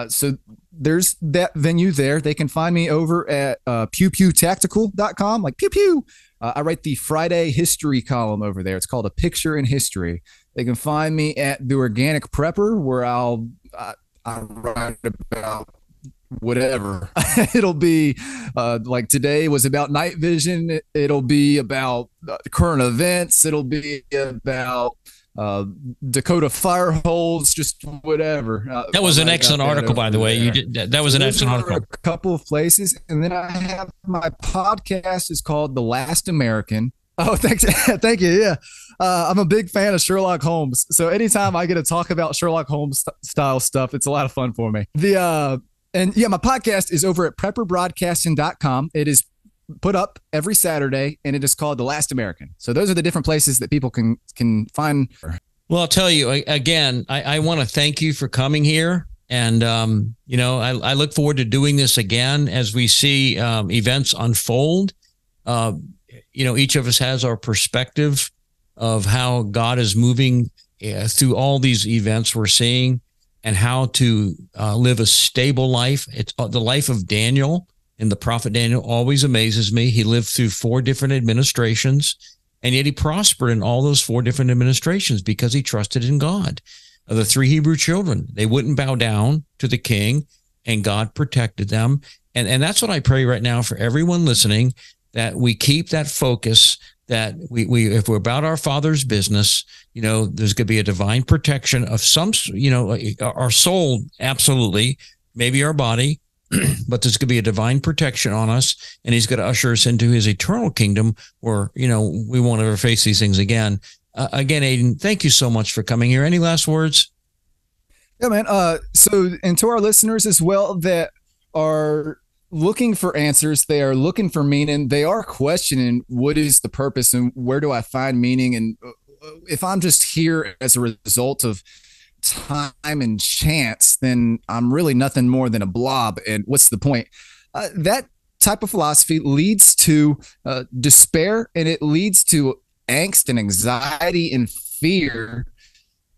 So there's that venue there. They can find me over at pewpewtactical.com, like pew pew. I write the Friday history column over there. It's called A Picture in History. They can find me at The Organic Prepper, where I write about whatever. It'll be like today was about night vision. It'll be about current events. It'll be about Dakota fire holes, just whatever. That was an excellent article, by the way. You did that was an excellent article. A couple of places, and then I have my podcast is called The Last American. Oh, thanks. Thank you. Yeah. I'm a big fan of Sherlock Holmes. So anytime I get to talk about Sherlock Holmes style stuff, it's a lot of fun for me. And yeah, my podcast is over at prepperbroadcasting.com. It is put up every Saturday, and it is called The Last American. So those are the different places that people can find. Well, I'll tell you again, I want to thank you for coming here. And, I look forward to doing this again as we see events unfold. Each of us has our perspective of how God is moving through all these events we're seeing, and how to live a stable life. It's the life of Daniel, and the prophet Daniel always amazes me. He lived through 4 different administrations, and yet he prospered in all those 4 different administrations because he trusted in God. The 3 Hebrew children, they wouldn't bow down to the king, and God protected them. And that's what I pray right now for everyone listening, that we keep that focus, that we if we're about our Father's business, there's going to be a divine protection of some, our soul, absolutely, maybe our body, but there's going to be a divine protection on us, and he's going to usher us into his eternal kingdom where, we won't ever face these things again. Again, Aden, thank you so much for coming here. Any last words? Yeah, man. And to our listeners as well that are looking for answers, they are looking for meaning, they are questioning what is the purpose and where do I find meaning, and if I'm just here as a result of time and chance, then I'm really nothing more than a blob, and what's the point? That type of philosophy leads to despair, and it leads to angst and anxiety and fear,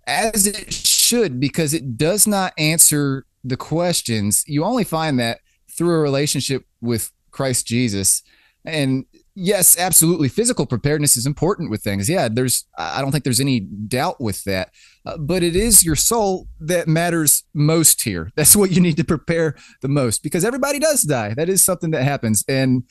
as it should, because it does not answer the questions. You only find that through a relationship with Christ Jesus. And yes, absolutely, physical preparedness is important with things. Yeah, I don't think there's any doubt with that. But it is your soul that matters most here. That's what you need to prepare the most, because everybody does die. That is something that happens. And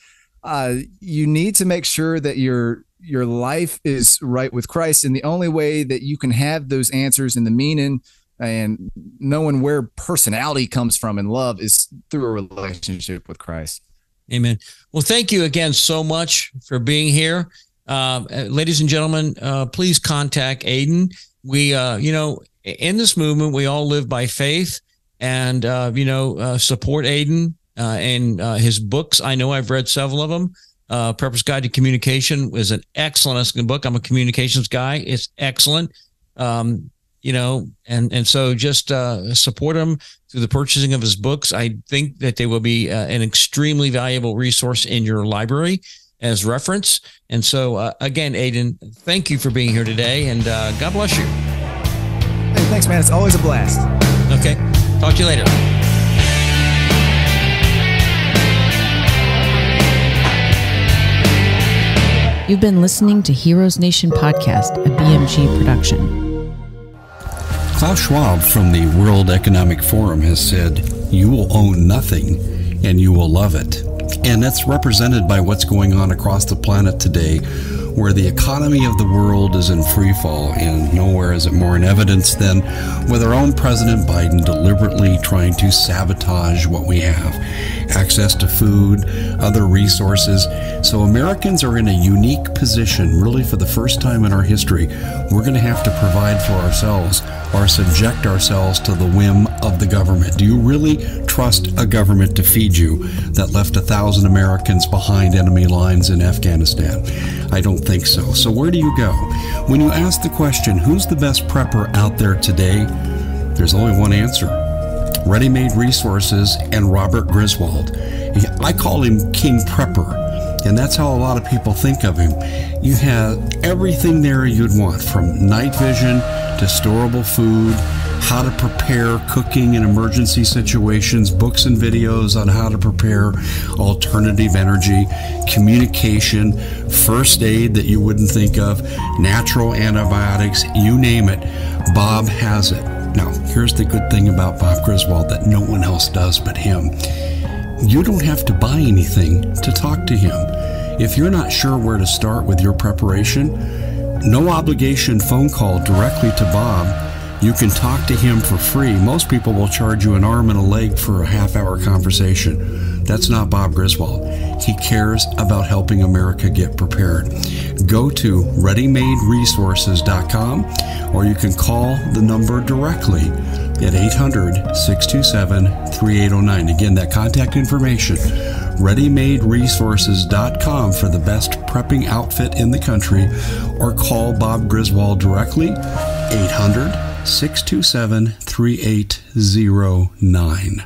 you need to make sure that your life is right with Christ. And the only way that you can have those answers and the meaning and knowing where personality comes from and love is through a relationship with Christ. Amen. Well, thank you again so much for being here. Ladies and gentlemen, please contact Aden. We, in this movement, we all live by faith, and, support Aden and his books. I know I've read several of them. Purpose Guide to Communication is an excellent book. I'm a communications guy. It's excellent. and so just support him through the purchasing of his books. I think that they will be an extremely valuable resource in your library as reference. And so, again, Aden, thank you for being here today, and God bless you. Hey, thanks, man. It's always a blast. Okay. Talk to you later. You've been listening to Heroes Nation Podcast, a BMG production. Klaus Schwab from the World Economic Forum has said, "You will own nothing and you will love it." And that's represented by what's going on across the planet today, where the economy of the world is in free fall, and nowhere is it more in evidence than with our own President Biden deliberately trying to sabotage what we have. Access to food, other resources. So Americans are in a unique position, really for the first time in our history. We're going to have to provide for ourselves or subject ourselves to the whim of the government. Do you really trust a government to feed you that left 1,000 Americans behind enemy lines in Afghanistan? I don't think so. So where do you go? When you ask the question, who's the best prepper out there today? There's only one answer. Ready Made Resources and Robert Griswold. I call him King Prepper, and that's how a lot of people think of him. You have everything there you'd want, from night vision to storable food, how to prepare cooking in emergency situations, books and videos on how to prepare alternative energy, communication, first aid that you wouldn't think of, natural antibiotics, you name it, Bob has it. Now, here's the good thing about Bob Griswold that no one else does but him. You don't have to buy anything to talk to him. If you're not sure where to start with your preparation, no obligation phone call directly to Bob. You can talk to him for free. Most people will charge you an arm and a leg for a half-hour conversation. That's not Bob Griswold. He cares about helping America get prepared. Go to readymaderesources.com, or you can call the number directly at 800-627-3809. Again, that contact information, readymaderesources.com, for the best prepping outfit in the country, or call Bob Griswold directly, 800-627-3809.